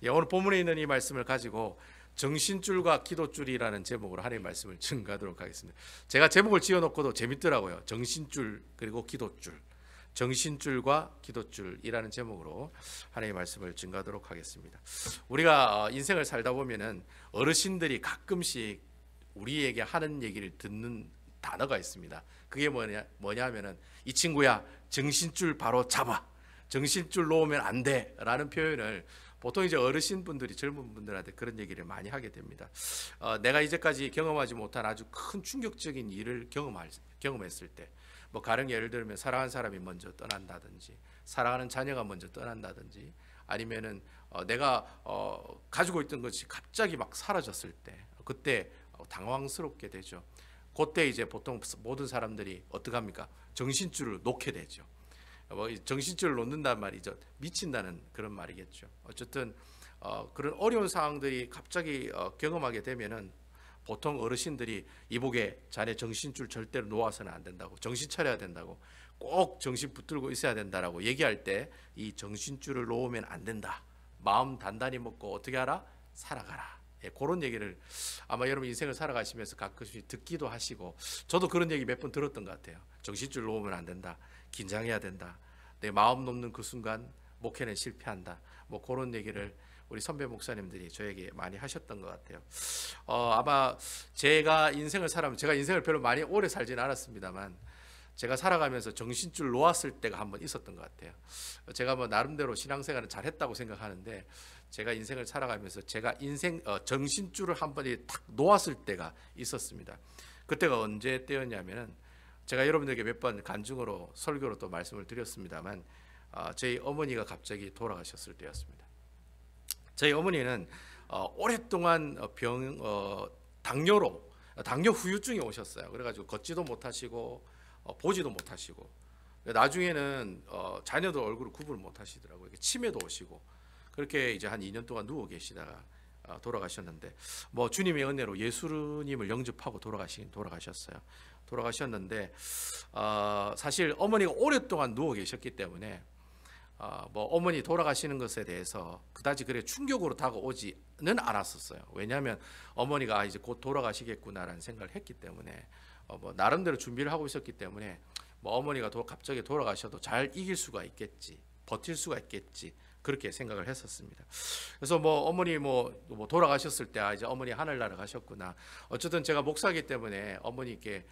예, 오늘 본문에 있는 이 말씀을 가지고 정신줄과 기도줄이라는 제목으로 하나님의 말씀을 증가하도록 하겠습니다. 제가 제목을 지어놓고도 재밌더라고요. 정신줄 그리고 기도줄, 정신줄과 기도줄이라는 제목으로 하나님의 말씀을 증가하도록 하겠습니다. 우리가 인생을 살다 보면은 어르신들이 가끔씩 우리에게 하는 얘기를 듣는 단어가 있습니다. 그게 뭐냐 하면은 이 친구야 정신줄 바로 잡아, 정신줄 놓으면 안 돼 라는 표현을 보통 이제 어르신분들이 젊은 분들한테 그런 얘기를 많이 하게 됩니다. 내가 이제까지 경험하지 못한 아주 큰 충격적인 일을 경험했을 때, 뭐 가령 예를 들면 사랑하는 사람이 먼저 떠난다든지, 사랑하는 자녀가 먼저 떠난다든지, 아니면은 내가 가지고 있던 것이 갑자기 막 사라졌을 때, 그때 당황스럽게 되죠. 그때 이제 보통 모든 사람들이 어떻게 합니까? 정신줄을 놓게 되죠. 정신줄을 놓는다는 말이죠. 미친다는 그런 말이겠죠. 어쨌든 그런 어려운 상황들이 갑자기 경험하게 되면은 보통 어르신들이 이보게 자네 정신줄 절대로 놓아서는 안 된다고, 정신 차려야 된다고, 꼭 정신 붙들고 있어야 된다라고 얘기할 때 이 정신줄을 놓으면 안 된다, 마음 단단히 먹고 어떻게 하라? 살아가라. 예, 그런 얘기를 아마 여러분 인생을 살아가시면서 가끔씩 듣기도 하시고, 저도 그런 얘기 몇 번 들었던 것 같아요. 정신줄 놓으면 안 된다, 긴장해야 된다, 내 마음 놓는 그 순간 목회는 실패한다, 뭐 그런 얘기를 우리 선배 목사님들이 저에게 많이 하셨던 것 같아요. 아마 제가 인생을 별로 많이 오래 살지는 않았습니다만, 제가 살아가면서 정신줄 놓았을 때가 한번 있었던 것 같아요. 제가 뭐 나름대로 신앙생활은 잘했다고 생각하는데, 제가 인생을 살아가면서 제가 정신줄을 한 번에 탁 놓았을 때가 있었습니다. 그때가 언제 때였냐면은, 제가 여러분들에게 몇 번 간증으로 설교로 또 말씀을 드렸습니다만, 저희 어머니가 갑자기 돌아가셨을 때였습니다. 저희 어머니는 오랫동안 당뇨 후유증이 오셨어요. 그래가지고 걷지도 못하시고 보지도 못하시고, 나중에는 자녀들 얼굴을 구분을 못하시더라고요. 치매도 오시고, 그렇게 이제 한 2년 동안 누워 계시다가 돌아가셨는데, 뭐 주님의 은혜로 예수님을 영접하고 돌아가셨어요. 돌아가셨는데 사실 어머니가 오랫동안 누워 계셨기 때문에 뭐 어머니 돌아가시는 것에 대해서 그다지 그래 충격으로 다가오지는 않았었어요. 왜냐하면 어머니가 이제 곧 돌아가시겠구나라는 생각을 했기 때문에, 뭐 나름대로 준비를 하고 있었기 때문에, 뭐 어머니가 갑자기 돌아가셔도 잘 이길 수가 있겠지, 버틸 수가 있겠지, 그렇게 생각을 했었습니다. 그래서 뭐 어머니 뭐 돌아가셨을 때 이제 어머니 하늘나라 가셨구나. 어쨌든 제가 목사이기 때문에 어머니께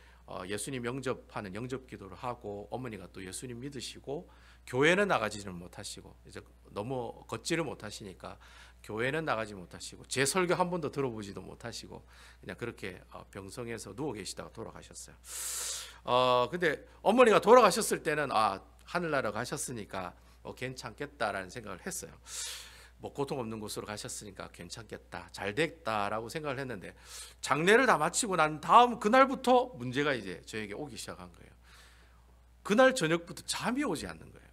예수님 영접하는 영접기도를 하고, 어머니가 또 예수님 믿으시고 교회는 나가지는 못하시고, 이제 너무 걷지를 못하시니까 교회는 나가지 못하시고 제 설교 한 번도 들어보지도 못하시고 그냥 그렇게 병성에서 누워 계시다가 돌아가셨어요. 근데 어머니가 돌아가셨을 때는 하늘나라 가셨으니까 괜찮겠다라는 생각을 했어요. 뭐 고통 없는 곳으로 가셨으니까 괜찮겠다, 잘 됐다라고 생각을 했는데, 장례를 다 마치고 난 다음 그날부터 문제가 이제 저에게 오기 시작한 거예요. 그날 저녁부터 잠이 오지 않는 거예요.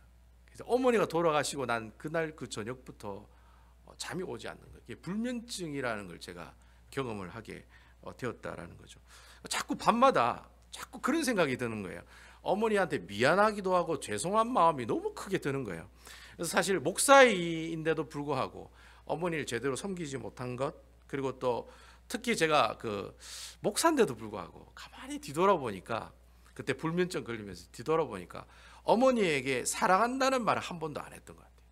그래서 어머니가 돌아가시고 난 그날 그 저녁부터 잠이 오지 않는 거예요. 이게 불면증이라는 걸 제가 경험을 하게 되었다라는 거죠. 자꾸 밤마다 자꾸 그런 생각이 드는 거예요. 어머니한테 미안하기도 하고 죄송한 마음이 너무 크게 드는 거예요. 그래서 사실 목사인데도 불구하고 어머니를 제대로 섬기지 못한 것, 그리고 또 특히 제가 그 목사인데도 불구하고 가만히 뒤돌아보니까, 그때 불면증 걸리면서 뒤돌아보니까 어머니에게 사랑한다는 말을 한 번도 안 했던 것 같아요.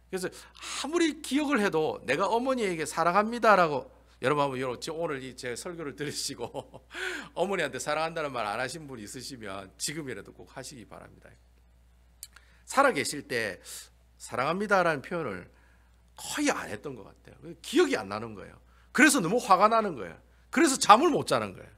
그래서 아무리 기억을 해도 내가 어머니에게 사랑합니다라고, 여러분 오늘 제 설교를 들으시고 어머니한테 사랑한다는 말 안 하신 분 있으시면 지금이라도 꼭 하시기 바랍니다. 살아계실 때 사랑합니다라는 표현을 거의 안 했던 것 같아요. 기억이 안 나는 거예요. 그래서 너무 화가 나는 거예요. 그래서 잠을 못 자는 거예요.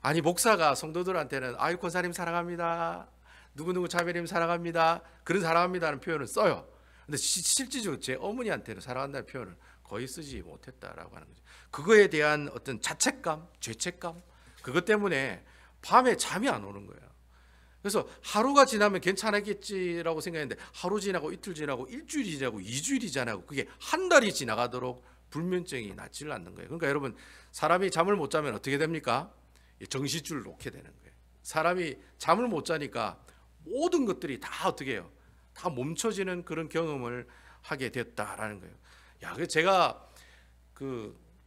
아니, 목사가 성도들한테는 아이 권사님 사랑합니다, 누구누구 자매님 사랑합니다, 그런 사랑합니다라는 표현을 써요. 근데 실질적으로 제 어머니한테는 사랑한다는 표현을 거의 쓰지 못했다라고 하는 거죠. 그거에 대한 어떤 자책감, 죄책감, 그것 때문에 밤에 잠이 안 오는 거예요. 그래서 하루가 지나면 괜찮았겠지라고 생각했는데, 하루 지나고 이틀 지나고 일주일이 지나고 2주일이 지나고 그게 한 달이 지나가도록 불면증이 낫지를 않는 거예요. 그러니까 여러분, 사람이 잠을 못 자면 어떻게 됩니까? 정신줄을 놓게 되는 거예요. 사람이 잠을 못 자니까 모든 것들이 다 어떻게 해요? 다 멈춰지는 그런 경험을 하게 됐다라는 거예요. 야, 그 제가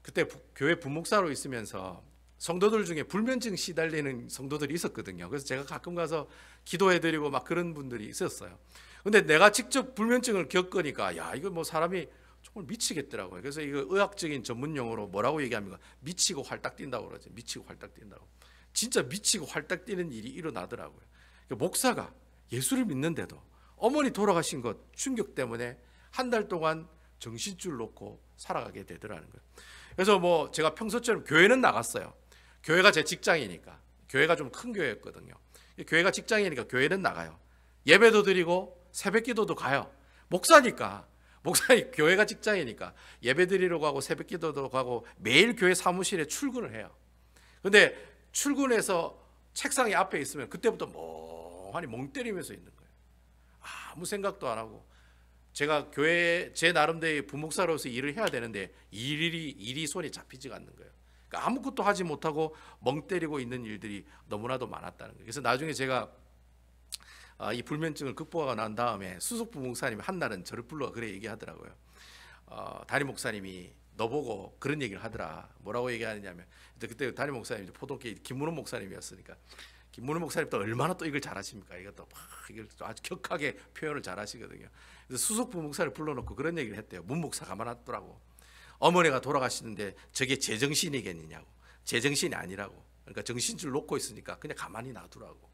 그때 교회 부목사로 있으면서 성도들 중에 불면증 시달리는 성도들이 있었거든요. 그래서 제가 가끔 가서 기도해드리고 막 그런 분들이 있었어요. 근데 내가 직접 불면증을 겪으니까 야, 이거 뭐 사람이 정말 미치겠더라고요. 그래서 이거 의학적인 전문 용어로 뭐라고 얘기합니까? 미치고 활딱 뛴다고 그러죠. 미치고 활딱 뛴다고. 진짜 미치고 활딱 뛰는 일이 일어나더라고요. 목사가 예수를 믿는데도 어머니 돌아가신 것 충격 때문에 한 달 동안 정신줄 놓고 살아가게 되더라는 거예요. 그래서 뭐 제가 평소처럼 교회는 나갔어요. 교회가 제 직장이니까. 교회가 좀 큰 교회였거든요. 교회가 직장이니까 교회는 나가요. 예배도 드리고 새벽 기도도 가요. 목사니까. 목사님 교회가 직장이니까 예배 드리러 가고 새벽 기도도 가고 매일 교회 사무실에 출근을 해요. 근데 출근해서 책상이 앞에 있으면 그때부터 멍하니 멍 때리면서 있는 거예요. 아무 생각도 안 하고. 제가 교회 제 나름대로 부목사로서 일을 해야 되는데 일이 손에 잡히지가 않는 거예요. 그러니까 아무것도 하지 못하고 멍 때리고 있는 일들이 너무나도 많았다는 거예요. 그래서 나중에 제가 이 불면증을 극복하고 난 다음에 수석 부목사님이 한 날은 저를 불러 그래 얘기하더라고요. 담임 목사님이 너 보고 그런 얘기를 하더라. 뭐라고 얘기하느냐면 그때 담임 목사님이 포동계 김문호 목사님이었으니까 김문호 목사님도 얼마나 또 이걸 잘하십니까? 이것도 막 이걸 아주 격하게 표현을 잘하시거든요. 그래서 수석 부목사를 불러놓고 그런 얘기를 했대요. 문 목사가 말하더라고. 어머니가 돌아가시는데 저게 제정신이겠느냐고. 제정신이 아니라고. 그러니까 정신줄 놓고 있으니까 그냥 가만히 놔두라고.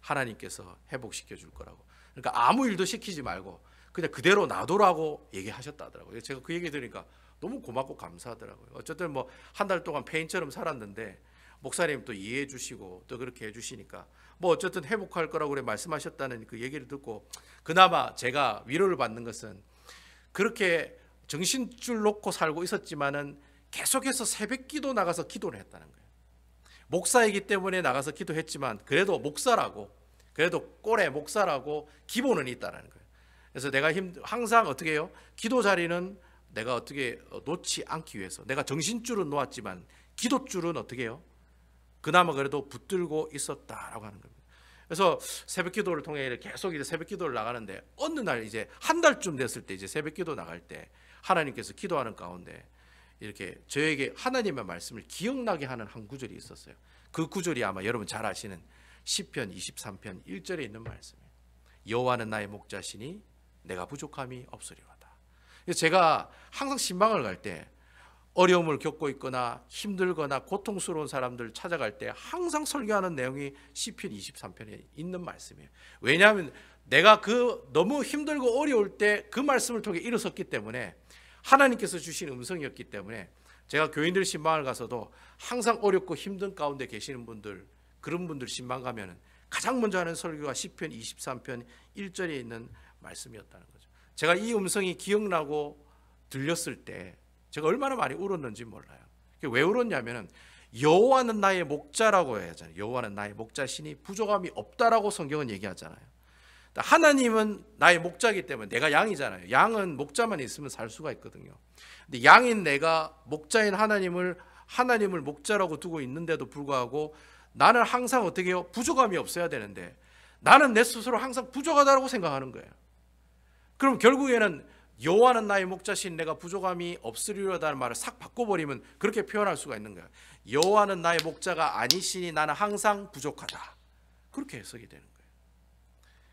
하나님께서 회복시켜 줄 거라고. 그러니까 아무 일도 시키지 말고 그냥 그대로 놔두라고 얘기하셨다더라고요. 제가 그 얘기 들으니까 너무 고맙고 감사하더라고요. 어쨌든 뭐 한 달 동안 폐인처럼 살았는데 목사님 또 이해해 주시고 또 그렇게 해 주시니까 뭐 어쨌든 회복할 거라고 그래 말씀하셨다는 그 얘기를 듣고 그나마 제가 위로를 받는 것은 그렇게 정신줄 놓고 살고 있었지만은 계속해서 새벽 기도 나가서 기도를 했다는 거예요. 목사이기 때문에 나가서 기도했지만 그래도 목사라고 그래도 꼴의 목사라고 기본은 있다는 거예요. 그래서 내가 항상 어떻게 해요? 기도 자리는 내가 어떻게 놓지 않기 위해서 내가 정신줄은 놓았지만 기도줄은 어떻게 해요? 그나마 그래도 붙들고 있었다라고 하는 겁니다. 그래서 새벽 기도를 통해 계속 이제 새벽 기도를 나가는데 어느 날 이제 한 달쯤 됐을 때 이제 새벽 기도 나갈 때 하나님께서 기도하는 가운데 이렇게 저에게 하나님의 말씀을 기억나게 하는 한 구절이 있었어요. 그 구절이 아마 여러분 잘 아시는 시편 23편 1절에 있는 말씀이에요. 여호와는 나의 목자시니 내가 부족함이 없으리로다. 제가 항상 신방을 갈 때 어려움을 겪고 있거나 힘들거나 고통스러운 사람들 찾아갈 때 항상 설교하는 내용이 시편 23편에 있는 말씀이에요. 왜냐하면 내가 그 너무 힘들고 어려울 때 그 말씀을 통해 일어섰기 때문에 하나님께서 주신 음성이었기 때문에 제가 교인들 신방을 가서도 항상 어렵고 힘든 가운데 계시는 분들 그런 분들 신방 가면은 가장 먼저 하는 설교가 시편 23편 1절에 있는 말씀이었다는 거죠. 제가 이 음성이 기억나고 들렸을 때 제가 얼마나 많이 울었는지 몰라요. 왜 울었냐면은 여호와는 나의 목자라고 해야잖아요. 여호와는 나의 목자시니 부족함이 없다라고 성경은 얘기하잖아요. 하나님은 나의 목자이기 때문에 내가 양이잖아요. 양은 목자만 있으면 살 수가 있거든요. 근데 양인 내가 목자인 하나님을 목자라고 두고 있는데도 불구하고 나는 항상 어떻게 해요? 부족함이 없어야 되는데 나는 내 스스로 항상 부족하다고 생각하는 거예요. 그럼 결국에는 여호와는 나의 목자신 내가 부족함이 없으리로다는 말을 싹 바꿔버리면 그렇게 표현할 수가 있는 거예요. 여호와는 나의 목자가 아니시니 나는 항상 부족하다. 그렇게 해석이 되는 거예요.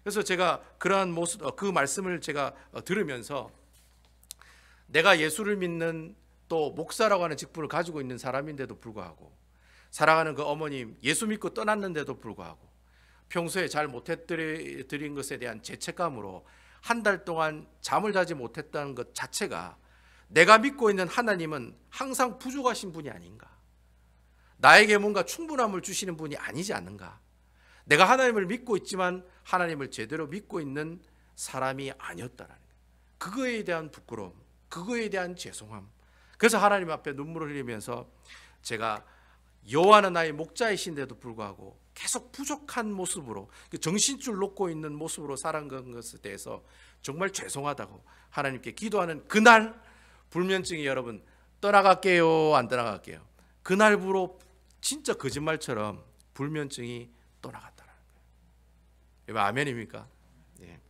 그래서 제가 그러한 모습, 그 말씀을 제가 들으면서 내가 예수를 믿는 또 목사라고 하는 직분을 가지고 있는 사람인데도 불구하고 사랑하는 그 어머님 예수 믿고 떠났는데도 불구하고 평소에 잘 못해드린 것에 대한 죄책감으로 한 달 동안 잠을 자지 못했다는 것 자체가 내가 믿고 있는 하나님은 항상 부족하신 분이 아닌가, 나에게 뭔가 충분함을 주시는 분이 아니지 않는가, 내가 하나님을 믿고 있지만 하나님을 제대로 믿고 있는 사람이 아니었다라는 거예요. 그거에 대한 부끄러움, 그거에 대한 죄송함. 그래서 하나님 앞에 눈물을 흘리면서 제가 여호와는 나의 목자이신데도 불구하고 계속 부족한 모습으로 정신줄 놓고 있는 모습으로 살아간 것에 대해서 정말 죄송하다고 하나님께 기도하는 그날 불면증이 여러분 떠나갈게요, 안 떠나갈게요? 그날부로 진짜 거짓말처럼 불면증이 떠나갔다는 거예요. 여러분 아멘입니까? 예.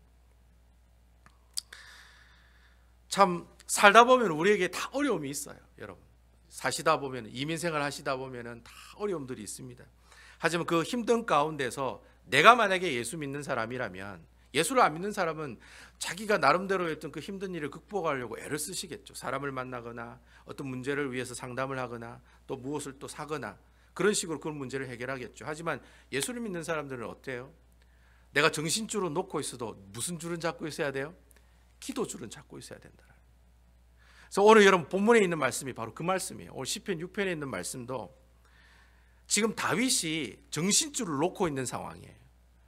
참 살다 보면 우리에게 다 어려움이 있어요. 여러분 사시다 보면 이민생활 하시다 보면 다 어려움들이 있습니다. 하지만 그 힘든 가운데서 내가 만약에 예수 믿는 사람이라면, 예수를 안 믿는 사람은 자기가 나름대로 했던 그 힘든 일을 극복하려고 애를 쓰시겠죠. 사람을 만나거나 어떤 문제를 위해서 상담을 하거나 또 무엇을 또 사거나 그런 식으로 그 문제를 해결하겠죠. 하지만 예수를 믿는 사람들은 어때요? 내가 정신줄은 놓고 있어도 무슨 줄은 잡고 있어야 돼요? 기도줄은 잡고 있어야 된다. 그래서 오늘 여러분 본문에 있는 말씀이 바로 그 말씀이에요. 오늘 시편 6편에 있는 말씀도 지금 다윗이 정신줄을 놓고 있는 상황이에요.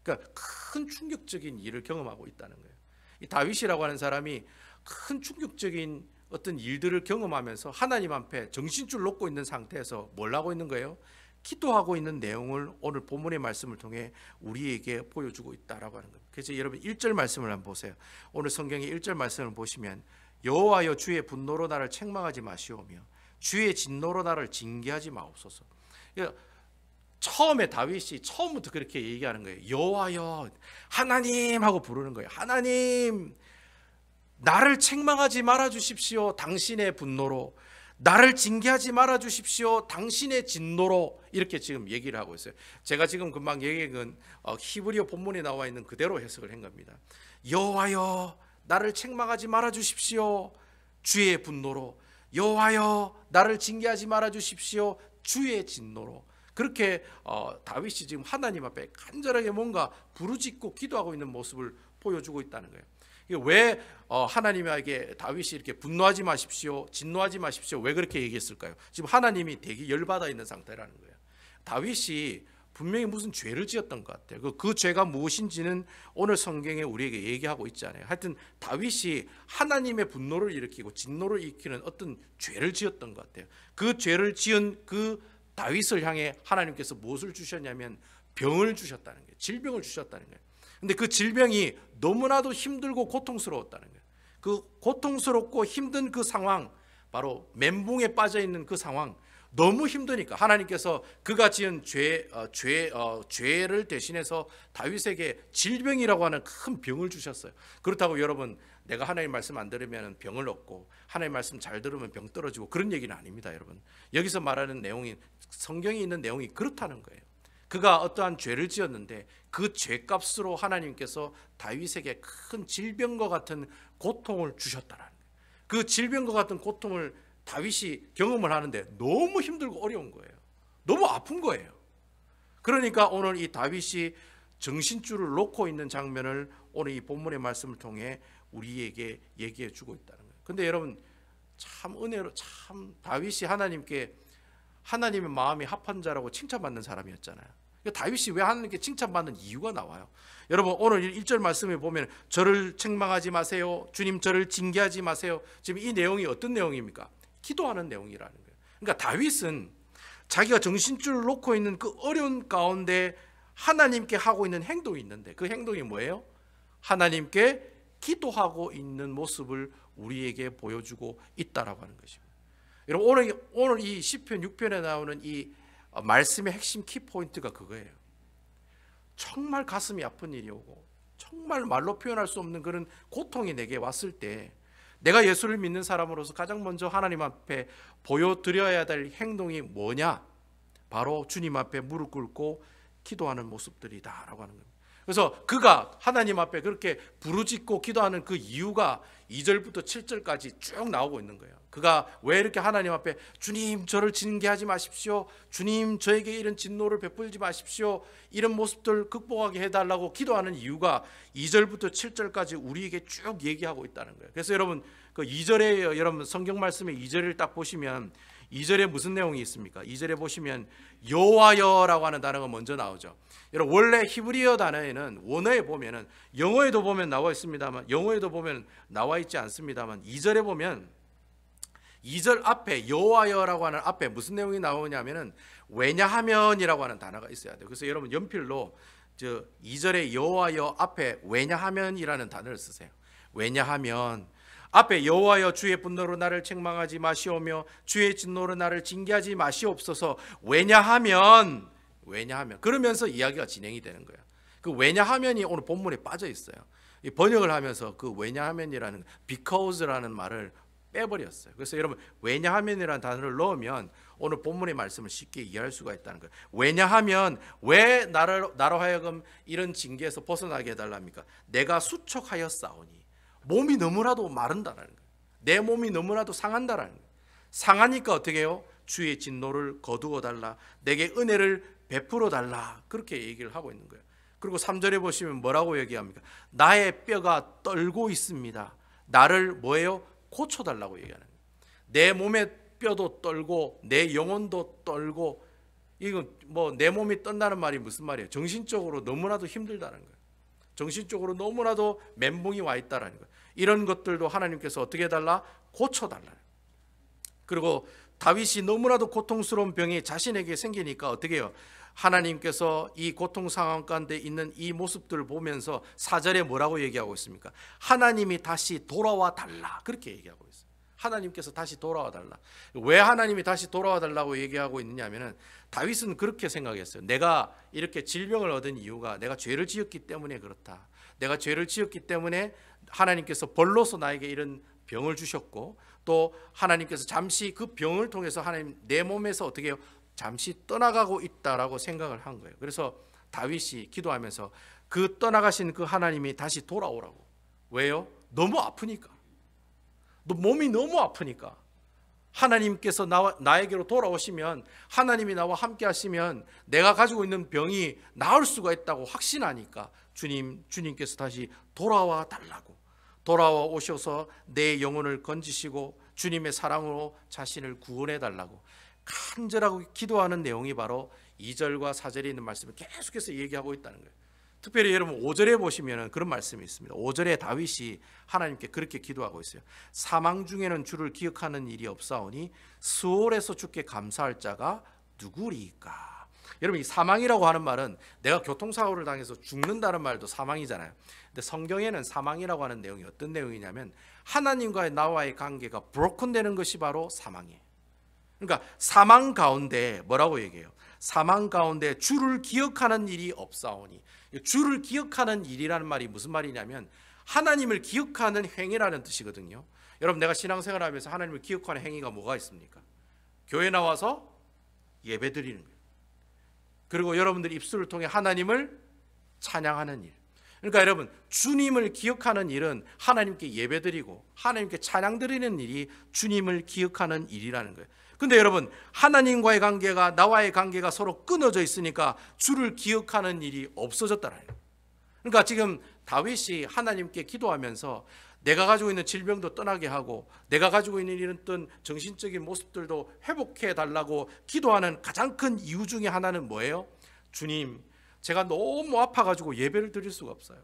그러니까 큰 충격적인 일을 경험하고 있다는 거예요. 이 다윗이라고 하는 사람이 큰 충격적인 어떤 일들을 경험하면서 하나님 앞에 정신줄 놓고 있는 상태에서 뭘 하고 있는 거예요? 기도하고 있는 내용을 오늘 본문의 말씀을 통해 우리에게 보여주고 있다라고 하는 겁니다. 그래서 여러분 1절 말씀을 한번 보세요. 오늘 성경의 1절 말씀을 보시면 여호와여 주의 분노로 나를 책망하지 마시오며 주의 진노로 나를 징계하지 마옵소서. 처음에 다윗이 처음부터 그렇게 얘기하는 거예요. 여호와여 하나님 하고 부르는 거예요. 하나님 나를 책망하지 말아 주십시오. 당신의 분노로 나를 징계하지 말아 주십시오. 당신의 진노로 이렇게 지금 얘기를 하고 있어요. 제가 지금 금방 얘기한 히브리어 본문에 나와 있는 그대로 해석을 한 겁니다. 여호와여 나를 책망하지 말아 주십시오. 주의 분노로. 여호와여 나를 징계하지 말아 주십시오. 주의 진노로. 그렇게 다윗이 지금 하나님 앞에 간절하게 뭔가 부르짖고 기도하고 있는 모습을 보여주고 있다는 거예요. 왜 하나님에게 다윗이 이렇게 분노하지 마십시오, 진노하지 마십시오, 왜 그렇게 얘기했을까요? 지금 하나님이 되게 열받아 있는 상태라는 거예요. 다윗이 분명히 무슨 죄를 지었던 것 같아요. 그 죄가 무엇인지는 오늘 성경에 우리에게 얘기하고 있잖아요. 하여튼 다윗이 하나님의 분노를 일으키고 진노를 일으키는 어떤 죄를 지었던 것 같아요. 그 죄를 지은 그 다윗을 향해 하나님께서 무엇을 주셨냐면 병을 주셨다는 거예요. 질병을 주셨다는 거예요. 근데 그 질병이 너무나도 힘들고 고통스러웠다는 거예요. 그 고통스럽고 힘든 그 상황, 바로 멘붕에 빠져 있는 그 상황, 너무 힘드니까 하나님께서 그가 지은 죄를 대신해서 다윗에게 질병이라고 하는 큰 병을 주셨어요. 그렇다고 여러분 내가 하나님 말씀 안 들으면 병을 얻고 하나님 말씀 잘 들으면 병 떨어지고 그런 얘기는 아닙니다. 여러분 여기서 말하는 내용이 성경에 있는 내용이 그렇다는 거예요. 그가 어떠한 죄를 지었는데 그 죄값으로 하나님께서 다윗에게 큰 질병과 같은 고통을 주셨다라는 거예요. 그 질병과 같은 고통을 다윗이 경험을 하는데 너무 힘들고 어려운 거예요. 너무 아픈 거예요. 그러니까 오늘 이 다윗이 정신줄을 놓고 있는 장면을 오늘 이 본문의 말씀을 통해 우리에게 얘기해 주고 있다는 거예요. 근데 여러분 참 은혜로 참 다윗이 하나님께 하나님의 마음이 합한 자라고 칭찬받는 사람이었잖아요. 다윗이 왜 하나님께 칭찬받는 이유가 나와요. 여러분 오늘 1절 말씀에 보면 저를 책망하지 마세요. 주님 저를 징계하지 마세요. 지금 이 내용이 어떤 내용입니까? 기도하는 내용이라는 거예요. 그러니까 다윗은 자기가 정신줄을 놓고 있는 그 어려운 가운데 하나님께 하고 있는 행동이 있는데 그 행동이 뭐예요? 하나님께 기도하고 있는 모습을 우리에게 보여주고 있다라고 하는 것입니다. 여러분 오늘 이 시편 6편에 나오는 이 말씀의 핵심 키포인트가 그거예요. 정말 가슴이 아픈 일이 오고 정말 말로 표현할 수 없는 그런 고통이 내게 왔을 때 내가 예수를 믿는 사람으로서 가장 먼저 하나님 앞에 보여드려야 될 행동이 뭐냐? 바로 주님 앞에 무릎 꿇고 기도하는 모습들이다라고 하는 겁니다. 그래서 그가 하나님 앞에 그렇게 부르짖고 기도하는 그 이유가 2절부터 7절까지 쭉 나오고 있는 거예요. 그가 왜 이렇게 하나님 앞에 주님 저를 징계하지 마십시오. 주님 저에게 이런 진노를 베풀지 마십시오. 이런 모습들 극복하게 해달라고 기도하는 이유가 2절부터 7절까지 우리에게 쭉 얘기하고 있다는 거예요. 그래서 여러분 그 2절에 여러분 성경 말씀의 2절을 딱 보시면 2절에 무슨 내용이 있습니까? 2절에 보시면 여호와여라고 하는 단어가 먼저 나오죠. 여러분 원래 히브리어 단어에는 원어에 보면은 영어에도 보면 나와 있습니다만 영어에도 보면 나와 있지 않습니다만 2절에 보면 2절 앞에 여호와여라고 하는 앞에 무슨 내용이 나오냐면은 왜냐하면이라고 하는 단어가 있어야 돼요. 그래서 여러분 연필로 2절에 여호와여 앞에 왜냐하면이라는 단어를 쓰세요. 왜냐하면 앞에 여호와여 주의 분노로 나를 책망하지 마시오며 주의 진노로 나를 징계하지 마시옵소서. 왜냐하면 그러면서 이야기가 진행이 되는 거예요. 그 왜냐하면이 오늘 본문에 빠져 있어요. 이 번역을 하면서 그 왜냐하면이라는 because라는 말을 빼버렸어요. 그래서 여러분 왜냐하면이라는 단어를 넣으면 오늘 본문의 말씀을 쉽게 이해할 수가 있다는 거예요. 왜냐하면 왜 나로 하여금 이런 징계에서 벗어나게 해달랍니까? 내가 수척하여 싸우니 몸이 너무나도 마른다라는 거예요. 내 몸이 너무나도 상한다라는 거예요. 상하니까 어떻게 해요? 주의 진노를 거두어 달라, 내게 은혜를 베풀어 달라, 그렇게 얘기를 하고 있는 거예요. 그리고 3절에 보시면 뭐라고 얘기합니까? 나의 뼈가 떨고 있습니다. 나를 뭐예요? 고쳐달라고 얘기하는 거예요. 내 몸의 뼈도 떨고 내 영혼도 떨고, 이건 뭐 내 몸이 떤다는 말이 무슨 말이에요? 정신적으로 너무나도 힘들다는 거예요. 정신적으로 너무나도 멘붕이 와 있다라는 거예요. 이런 것들도 하나님께서 어떻게 해달라? 고쳐달라. 그리고 다윗이 너무나도 고통스러운 병이 자신에게 생기니까 어떻게 해요? 하나님께서 이 고통 상황 가운데 있는 이 모습들을 보면서 4절에 뭐라고 얘기하고 있습니까? 하나님이 다시 돌아와 달라, 그렇게 얘기하고 있어요. 하나님께서 다시 돌아와 달라. 왜 하나님이 다시 돌아와 달라고 얘기하고 있느냐면은 다윗은 그렇게 생각했어요. 내가 이렇게 질병을 얻은 이유가 내가 죄를 지었기 때문에 그렇다. 내가 죄를 지었기 때문에 하나님께서 벌로서 나에게 이런 병을 주셨고, 또 하나님께서 잠시 그 병을 통해서 하나님 내 몸에서 어떻게 해요? 잠시 떠나가고 있다라고 생각을 한 거예요. 그래서 다윗이 기도하면서 그 떠나가신 그 하나님이 다시 돌아오라고. 왜요? 너무 아프니까. 몸이 너무 아프니까. 하나님께서 나에게로 돌아오시면, 하나님이 나와 함께 하시면 내가 가지고 있는 병이 나을 수가 있다고 확신하니까 주님께서 다시 돌아와 달라고, 돌아와 오셔서 내 영혼을 건지시고 주님의 사랑으로 자신을 구원해 달라고 간절하고 기도하는 내용이 바로 2절과 4절에 있는 말씀을 계속해서 얘기하고 있다는 거예요. 특별히 여러분 5절에 보시면 그런 말씀이 있습니다. 5절에 다윗이 하나님께 그렇게 기도하고 있어요. 사망 중에는 주를 기억하는 일이 없사오니 수월에서 주께 감사할 자가 누구리까? 여러분, 이 사망이라고 하는 말은 내가 교통사고를 당해서 죽는다는 말도 사망이잖아요. 근데 성경에는 사망이라고 하는 내용이 어떤 내용이냐면 하나님과의 나와의 관계가 브로큰되는 것이 바로 사망이에요. 그러니까 사망 가운데 뭐라고 얘기해요? 사망 가운데 주를 기억하는 일이 없사오니. 주를 기억하는 일이라는 말이 무슨 말이냐면 하나님을 기억하는 행위라는 뜻이거든요. 여러분, 내가 신앙생활하면서 하나님을 기억하는 행위가 뭐가 있습니까? 교회 나와서 예배 드리는 거예요. 그리고 여러분들이 입술을 통해 하나님을 찬양하는 일. 그러니까 여러분, 주님을 기억하는 일은 하나님께 예배드리고 하나님께 찬양드리는 일이 주님을 기억하는 일이라는 거예요. 근데 여러분, 하나님과의 관계가, 나와의 관계가 서로 끊어져 있으니까 주를 기억하는 일이 없어졌다는 거예요. 그러니까 지금 다윗이 하나님께 기도하면서 내가 가지고 있는 질병도 떠나게 하고 내가 가지고 있는 이런 어떤 정신적인 모습들도 회복해 달라고 기도하는 가장 큰 이유 중에 하나는 뭐예요? 주님, 제가 너무 아파가지고 예배를 드릴 수가 없어요.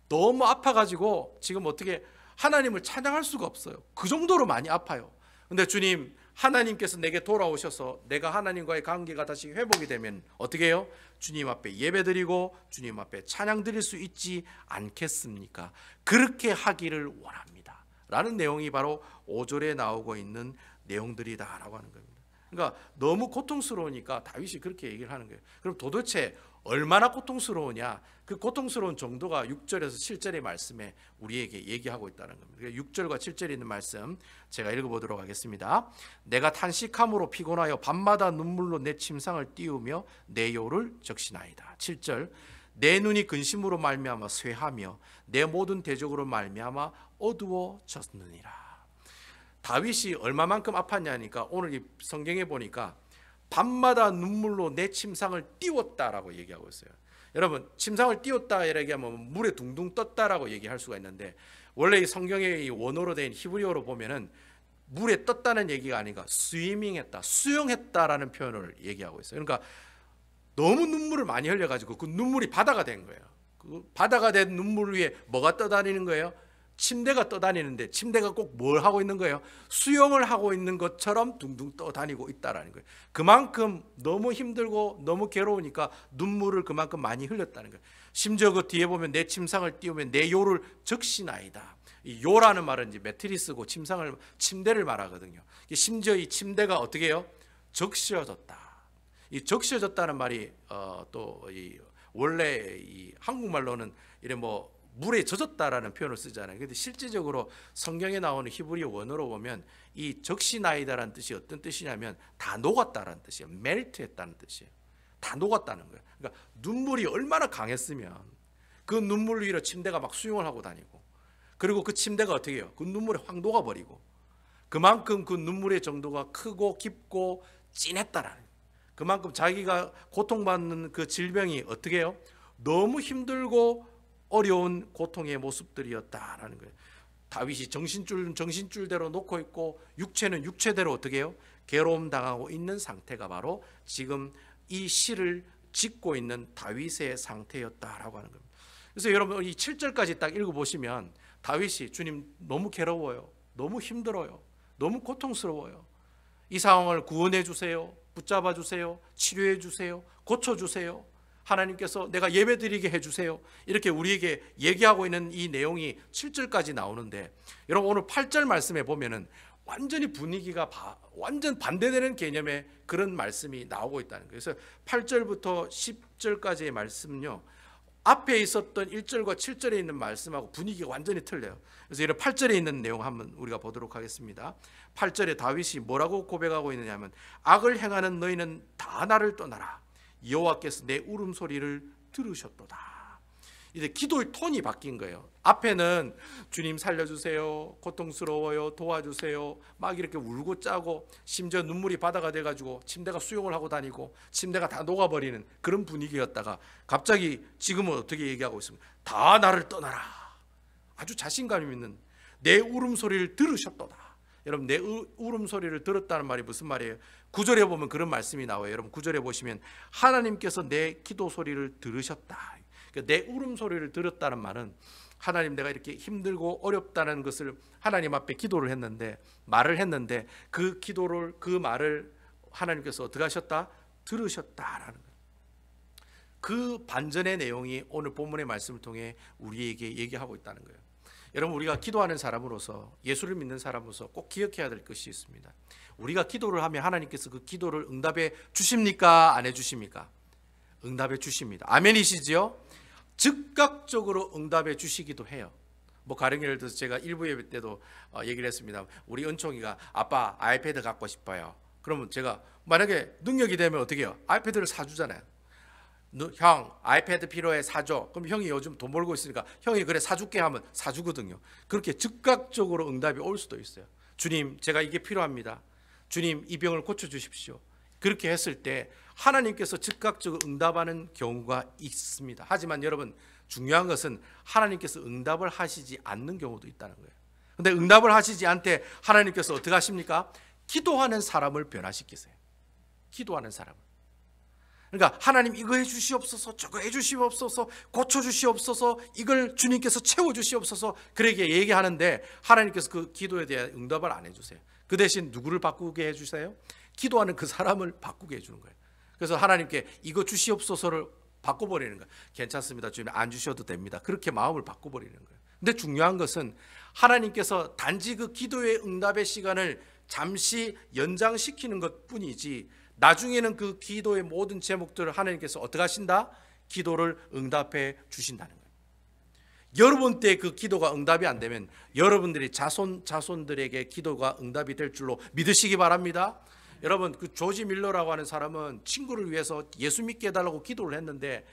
너무 아파가지고 지금 어떻게 하나님을 찬양할 수가 없어요. 그 정도로 많이 아파요. 근데 주님, 하나님께서 내게 돌아오셔서 내가 하나님과의 관계가 다시 회복이 되면 어떻게 해요? 주님 앞에 예배드리고 주님 앞에 찬양 드릴 수 있지 않겠습니까? 그렇게 하기를 원합니다 라는 내용이 바로 5절에 나오고 있는 내용들이다 라고 하는 겁니다. 그러니까 너무 고통스러우니까 다윗이 그렇게 얘기를 하는 거예요. 그럼 도대체 얼마나 고통스러우냐? 그 고통스러운 정도가 6절에서 7절의 말씀에 우리에게 얘기하고 있다는 겁니다. 6절과 7절에 있는 말씀 제가 읽어보도록 하겠습니다. 내가 탄식함으로 피곤하여 밤마다 눈물로 내 침상을 띄우며 내 요를 적시나이다. 7절, 내 눈이 근심으로 말미암아 쇠하며 내 모든 대적으로 말미암아 어두워졌느니라. 다윗이 얼마만큼 아팠냐니까 오늘 이 성경에 보니까 밤마다 눈물로 내 침상을 띄웠다라고 얘기하고 있어요. 여러분, 침상을 띄웠다 얘기하면 물에 둥둥 떴다라고 얘기할 수가 있는데, 원래 이 성경의 원어로 된 히브리어로 보면은 물에 떴다는 얘기가 아니라 스위밍했다, 수영했다라는 표현을 얘기하고 있어요. 그러니까 너무 눈물을 많이 흘려가지고 그 눈물이 바다가 된 거예요. 그 바다가 된 눈물 위에 뭐가 떠다니는 거예요? 침대가 떠다니는데 침대가 꼭 뭘 하고 있는 거예요? 수영을 하고 있는 것처럼 둥둥 떠다니고 있다라는 거예요. 그만큼 너무 힘들고 너무 괴로우니까 눈물을 그만큼 많이 흘렸다는 거예요. 심지어 그 뒤에 보면 내 침상을 띄우면 내 요를 적시나이다. 이 요라는 말은 이제 매트리스고 침대를 말하거든요. 심지어 이 침대가 어떻게 해요? 적셔졌다. 이 적셔졌다는 말이 또 이 원래 이 한국말로는 이래 뭐 물에 젖었다라는 표현을 쓰잖아요. 근데 실질적으로 성경에 나오는 히브리 원어로 보면 이 적시나이다라는 뜻이 어떤 뜻이냐면 다 녹았다라는 뜻이에요. 멜트했다는 뜻이에요. 다 녹았다는 거예요. 그러니까 눈물이 얼마나 강했으면 그 눈물 위로 침대가 막 수용을 하고 다니고, 그리고 그 침대가 어떻게 해요? 그 눈물에 확 녹아버리고, 그만큼 그 눈물의 정도가 크고 깊고 진했다라는 거예요. 그만큼 자기가 고통받는 그 질병이 어떻게 해요? 너무 힘들고 어려운 고통의 모습들이었다라는 거예요. 다윗이 정신줄대로 놓고 있고 육체는 육체대로 어떻게 해요? 괴로움 당하고 있는 상태가 바로 지금 이 시를 짓고 있는 다윗의 상태였다라고 하는 겁니다. 그래서 여러분 이 7절까지 딱 읽어보시면 다윗이 주님 너무 괴로워요, 너무 힘들어요, 너무 고통스러워요, 이 상황을 구원해 주세요, 붙잡아 주세요, 치료해 주세요, 고쳐 주세요, 하나님께서 내가 예배드리게 해주세요, 이렇게 우리에게 얘기하고 있는 이 내용이 7절까지 나오는데, 여러분 오늘 8절 말씀에 보면은 완전히 분위기가 완전 반대되는 개념의 그런 말씀이 나오고 있다는 거예요. 그래서 8절부터 10절까지의 말씀은요, 앞에 있었던 1절과 7절에 있는 말씀하고 분위기가 완전히 틀려요. 그래서 이런 8절에 있는 내용 한번 우리가 보도록 하겠습니다. 8절에 다윗이 뭐라고 고백하고 있느냐면, 악을 행하는 너희는 다 나를 떠나라, 여호와께서 내 울음소리를 들으셨도다. 이제 기도의 톤이 바뀐 거예요. 앞에는 주님 살려주세요, 고통스러워요, 도와주세요, 막 이렇게 울고 짜고, 심지어 눈물이 바다가 돼가지고 침대가 수용을 하고 다니고 침대가 다 녹아버리는 그런 분위기였다가 갑자기 지금은 어떻게 얘기하고 있습니까? 다 나를 떠나라. 아주 자신감 있는, 내 울음소리를 들으셨도다. 여러분 내 울음소리를 들었다는 말이 무슨 말이에요? 9절에 보면 그런 말씀이 나와요. 여러분 9절에 보시면 하나님께서 내 기도 소리를 들으셨다. 내 울음소리를 들었다는 말은 하나님, 내가 이렇게 힘들고 어렵다는 것을 하나님 앞에 기도를 했는데, 말을 했는데 그 기도를, 그 말을 하나님께서 어떻게 하셨다? 들으셨다라는 거예요. 그 반전의 내용이 오늘 본문의 말씀을 통해 우리에게 얘기하고 있다는 거예요. 여러분 우리가 기도하는 사람으로서, 예수를 믿는 사람으로서 꼭 기억해야 될 것이 있습니다. 우리가 기도를 하면 하나님께서 그 기도를 응답해 주십니까? 안 해주십니까? 응답해 주십니다. 아멘이시지요? 즉각적으로 응답해 주시기도 해요. 뭐 가령 예를 들어서 제가 일부 예배 때도 얘기를 했습니다. 우리 은총이가 아빠 아이패드 갖고 싶어요. 그러면 제가 만약에 능력이 되면 어떻게 해요? 아이패드를 사주잖아요. 형 아이패드 필요해, 사줘. 그럼 형이 요즘 돈 벌고 있으니까 형이 그래 사줄게 하면 사주거든요. 그렇게 즉각적으로 응답이 올 수도 있어요. 주님 제가 이게 필요합니다, 주님 이 병을 고쳐주십시오. 그렇게 했을 때 하나님께서 즉각적으로 응답하는 경우가 있습니다. 하지만 여러분 중요한 것은 하나님께서 응답을 하시지 않는 경우도 있다는 거예요. 근데 응답을 하시지 않되 하나님께서 어떻게 하십니까? 기도하는 사람을 변화시키세요. 기도하는 사람을. 그러니까 하나님 이거 해주시옵소서, 저거 해주시옵소서, 고쳐주시옵소서, 이걸 주님께서 채워주시옵소서, 그렇게 얘기하는데 하나님께서 그 기도에 대한 응답을 안 해주세요. 그 대신 누구를 바꾸게 해주세요? 기도하는 그 사람을 바꾸게 해주는 거예요. 그래서 하나님께 이거 주시옵소서를 바꿔버리는 거예요. 괜찮습니다, 주님 안 주셔도 됩니다. 그렇게 마음을 바꿔버리는 거예요. 근데 중요한 것은 하나님께서 단지 그 기도의 응답의 시간을 잠시 연장시키는 것 뿐이지, 나중에는 그 기도의 모든 제목들을 하나님께서 어떻게 하신다? 기도를 응답해 주신다는 거예요. 여러분 때 그 기도가 응답이 안 되면 여러분들이 자손들에게 기도가 응답이 될 줄로 믿으시기 바랍니다. 여러분 그 조지 밀러라고 하는 사람은 친구를 위해서 예수 믿게 해달라고 기도를 했는데,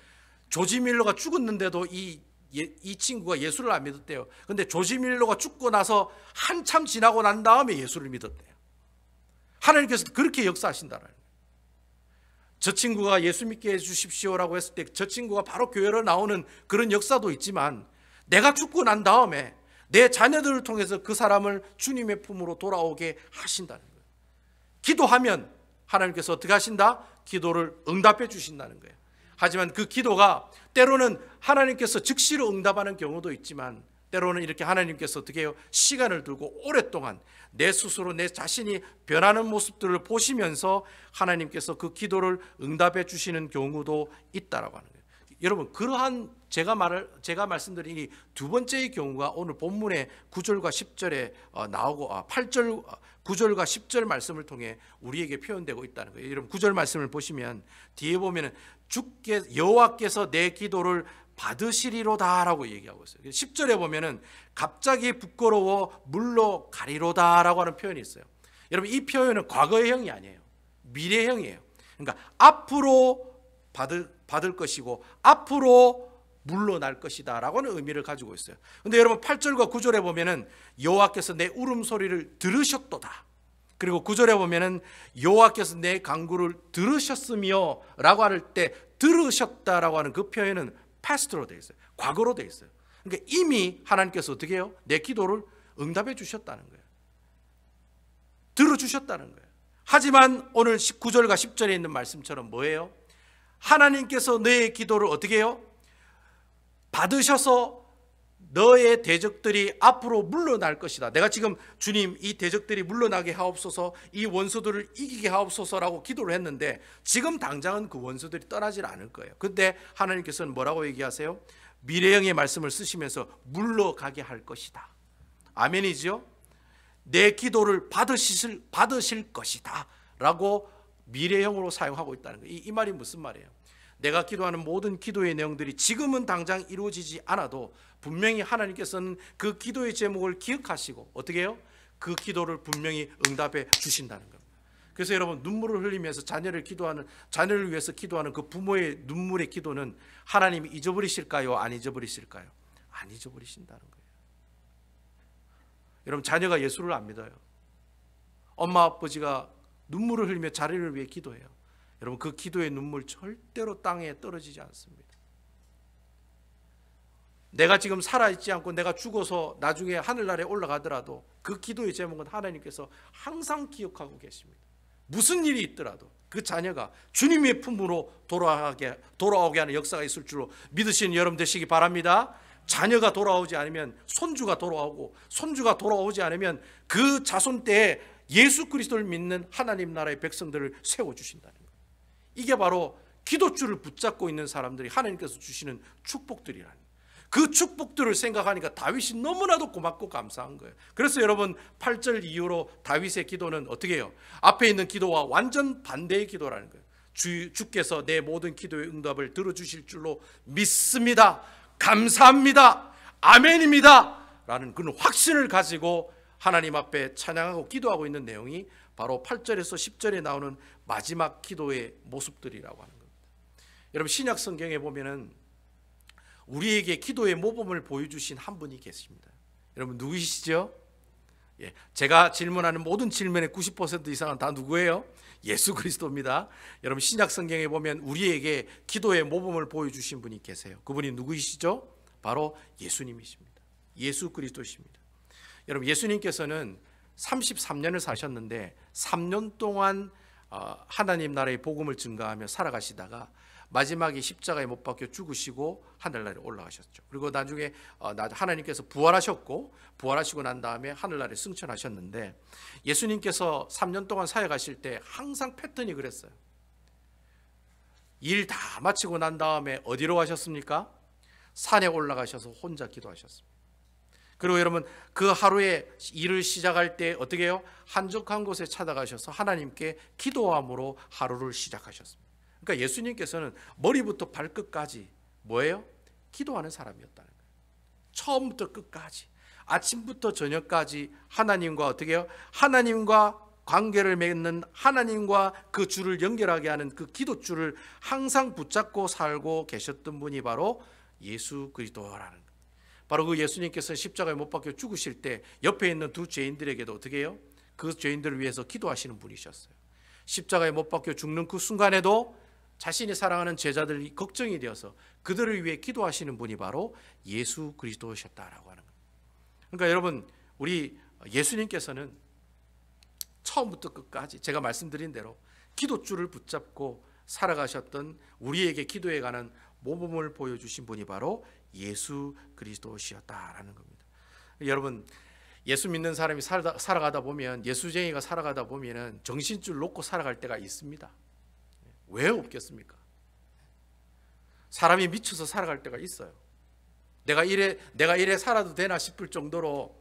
조지 밀러가 죽었는데도 이 친구가 예수를 안 믿었대요. 근데 조지 밀러가 죽고 나서 한참 지나고 난 다음에 예수를 믿었대요. 하나님께서 그렇게 역사하신다는 거예요. 저 친구가 예수 믿게 해주십시오라고 했을 때 저 친구가 바로 교회로 나오는 그런 역사도 있지만, 내가 죽고 난 다음에 내 자녀들을 통해서 그 사람을 주님의 품으로 돌아오게 하신다는 거예요. 기도하면 하나님께서 어떻게 하신다? 기도를 응답해 주신다는 거예요. 하지만 그 기도가 때로는 하나님께서 즉시로 응답하는 경우도 있지만, 때로는 이렇게 하나님께서 어떻게 해요? 시간을 두고 오랫동안 내 스스로 내 자신이 변하는 모습들을 보시면서 하나님께서 그 기도를 응답해 주시는 경우도 있다라고 하는 거예요. 여러분 그러한 제가 말씀드린 이 두 번째의 경우가 오늘 본문의 9절과 10절에 나오고 8절 9절과 10절 말씀을 통해 우리에게 표현되고 있다는 거예요. 여러분 9절 말씀을 보시면 뒤에 보면은 여호와께서 내 기도를 받으시리로다라고 얘기하고 있어요. 10절에 보면은 갑자기 부끄러워 물로 가리로다라고 하는 표현이 있어요. 여러분, 이 표현은 과거형이 아니에요. 미래형이에요. 그러니까 앞으로 받을 것이고 앞으로 물러날 것이다 라고는 의미를 가지고 있어요. 근데 여러분 8절과 9절에 보면은 여호와께서 내 울음소리를 들으셨도다. 그리고 9절에 보면은 여호와께서 내 간구를 들으셨으며 라고 할 때 들으셨다라고 하는 그 표현은 past로 되어 있어요. 과거로 되어 있어요. 그러니까 이미 하나님께서 어떻게 해요? 내 기도를 응답해 주셨다는 거예요. 들어주셨다는 거예요. 하지만 오늘 9절과 10절에 있는 말씀처럼 뭐예요? 하나님께서 너의 기도를 어떻게 해요? 받으셔서 너의 대적들이 앞으로 물러날 것이다. 내가 지금 주님 이 대적들이 물러나게 하옵소서, 이 원수들을 이기게 하옵소서라고 기도를 했는데 지금 당장은 그 원수들이 떠나질 않을 거예요. 근데 하나님께서는 뭐라고 얘기하세요? 미래형의 말씀을 쓰시면서 물러가게 할 것이다. 아멘이죠? 내 기도를 받으실 것이다 라고 미래형으로 사용하고 있다는 거예요. 이 말이 무슨 말이에요? 내가 기도하는 모든 기도의 내용들이 지금은 당장 이루어지지 않아도 분명히 하나님께서는 그 기도의 제목을 기억하시고 어떻게 해요? 그 기도를 분명히 응답해 주신다는 겁니다. 그래서 여러분, 눈물을 흘리면서 자녀를 위해서 기도하는 그 부모의 눈물의 기도는 하나님이 잊어버리실까요? 안 잊어버리실까요? 안 잊어버리신다는 거예요. 여러분, 자녀가 예수를 안 믿어요. 엄마 아버지가 눈물을 흘리며 자녀를 위해 기도해요. 여러분, 그 기도의 눈물 절대로 땅에 떨어지지 않습니다. 내가 지금 살아있지 않고 내가 죽어서 나중에 하늘나라에 올라가더라도 그 기도의 제목은 하나님께서 항상 기억하고 계십니다. 무슨 일이 있더라도 그 자녀가 주님의 품으로 돌아오게 하는 역사가 있을 줄로 믿으시는 여러분 되시기 바랍니다. 자녀가 돌아오지 않으면 손주가 돌아오고, 손주가 돌아오지 않으면 그 자손 때에 예수 그리스도를 믿는 하나님 나라의 백성들을 세워주신다는 거예요. 이게 바로 기도줄을 붙잡고 있는 사람들이 하나님께서 주시는 축복들이라는 거예요. 그 축복들을 생각하니까 다윗이 너무나도 고맙고 감사한 거예요. 그래서 여러분 8절 이후로 다윗의 기도는 어떻게 해요? 앞에 있는 기도와 완전 반대의 기도라는 거예요. 주께서 내 모든 기도의 응답을 들어주실 줄로 믿습니다. 감사합니다. 아멘입니다. 라는 그런 확신을 가지고 하나님 앞에 찬양하고 기도하고 있는 내용이 바로 8절에서 10절에 나오는 마지막 기도의 모습들이라고 하는 겁니다. 여러분, 신약 성경에 보면은 우리에게 기도의 모범을 보여주신 한 분이 계십니다. 여러분, 누구시죠? 제가 질문하는 모든 질문의 90% 이상은 다 누구예요? 예수 그리스도입니다. 여러분, 신약 성경에 보면 우리에게 기도의 모범을 보여주신 분이 계세요. 그분이 누구이시죠? 바로 예수님이십니다. 예수 그리스도십니다. 여러분, 예수님께서는 33년을 사셨는데 3년 동안 하나님 나라의 복음을 증거하며 살아가시다가 마지막에 십자가에 못 박혀 죽으시고 하늘나라에 올라가셨죠. 그리고 나중에 하나님께서 부활하시고 난 다음에 하늘나라에 승천하셨는데, 예수님께서 3년 동안 사역하실 때 항상 패턴이 그랬어요. 일 다 마치고 난 다음에 어디로 가셨습니까? 산에 올라가셔서 혼자 기도하셨습니다. 그리고 여러분, 그 하루에 일을 시작할 때 어떻게 해요? 한적한 곳에 찾아가셔서 하나님께 기도함으로 하루를 시작하셨습니다. 그러니까 예수님께서는 머리부터 발끝까지 뭐예요? 기도하는 사람이었다는 거예요. 처음부터 끝까지, 아침부터 저녁까지 하나님과 어떻게 해요? 하나님과 관계를 맺는, 하나님과 그 줄을 연결하게 하는 그 기도줄을 항상 붙잡고 살고 계셨던 분이 바로 예수 그리스도라는 거예요. 바로 그 예수님께서 십자가에 못 박혀 죽으실 때 옆에 있는 두 죄인들에게도 어떻게 해요? 그 죄인들을 위해서 기도하시는 분이셨어요. 십자가에 못 박혀 죽는 그 순간에도 자신이 사랑하는 제자들이 걱정이 되어서 그들을 위해 기도하시는 분이 바로 예수 그리스도셨다라고 하는 겁니다. 그러니까 여러분, 우리 예수님께서는 처음부터 끝까지 제가 말씀드린 대로 기도줄을 붙잡고 살아가셨던, 우리에게 기도에 관한 모범을 보여주신 분이 바로 예수 그리스도시었다라는 겁니다. 여러분, 예수 믿는 사람이 살아가다 보면, 예수쟁이가 살아가다 보면은 정신줄 놓고 살아갈 때가 있습니다. 왜 없겠습니까? 사람이 미쳐서 살아갈 때가 있어요. 내가 이래 살아도 되나 싶을 정도로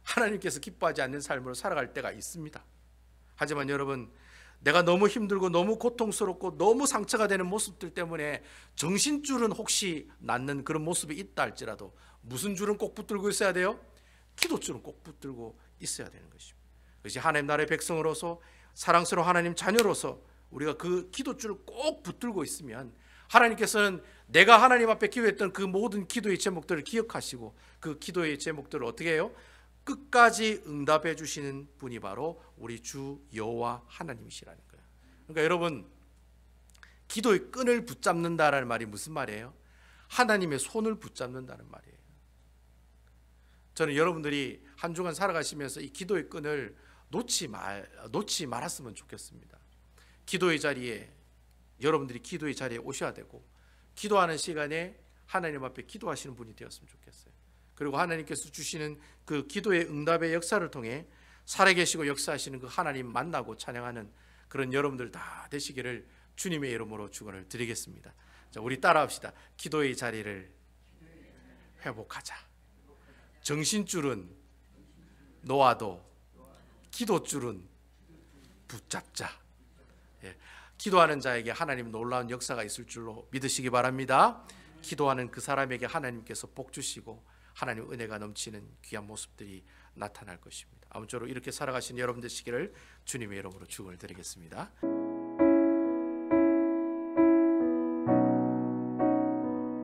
하나님께서 기뻐하지 않는 삶으로 살아갈 때가 있습니다. 하지만 여러분, 내가 너무 힘들고 너무 고통스럽고 너무 상처가 되는 모습들 때문에 정신줄은 혹시 낳는 그런 모습이 있다 할지라도 무슨 줄은 꼭 붙들고 있어야 돼요? 기도줄은 꼭 붙들고 있어야 되는 것입니다. 그것이 하나님 나라의 백성으로서 사랑스러운 하나님 자녀로서 우리가 그 기도줄을 꼭 붙들고 있으면 하나님께서는 내가 하나님 앞에 기도했던 그 모든 기도의 제목들을 기억하시고 그 기도의 제목들을 어떻게 해요? 끝까지 응답해 주시는 분이 바로 우리 주 여호와 하나님이시라는 거예요. 그러니까 여러분, 기도의 끈을 붙잡는다라는 말이 무슨 말이에요? 하나님의 손을 붙잡는다는 말이에요. 저는 여러분들이 한 주간 살아가시면서 이 기도의 끈을 놓지 말았으면 좋겠습니다. 기도의 자리에, 여러분들이 기도의 자리에 오셔야 되고 기도하는 시간에 하나님 앞에 기도하시는 분이 되었으면 좋겠어요. 그리고 하나님께서 주시는 그 기도의 응답의 역사를 통해 살아계시고 역사하시는 그 하나님 만나고 찬양하는 그런 여러분들 다 되시기를 주님의 이름으로 축원을 드리겠습니다. 자, 우리 따라합시다. 기도의 자리를 회복하자. 정신줄은 놓아도 기도줄은 붙잡자. 예, 기도하는 자에게 하나님 놀라운 역사가 있을 줄로 믿으시기 바랍니다. 기도하는 그 사람에게 하나님께서 복 주시고 하나님 은혜가 넘치는 귀한 모습들이 나타날 것입니다. 아무쪼록 이렇게 살아가신 여러분 되시기를 주님의 이름으로 축원을 드리겠습니다.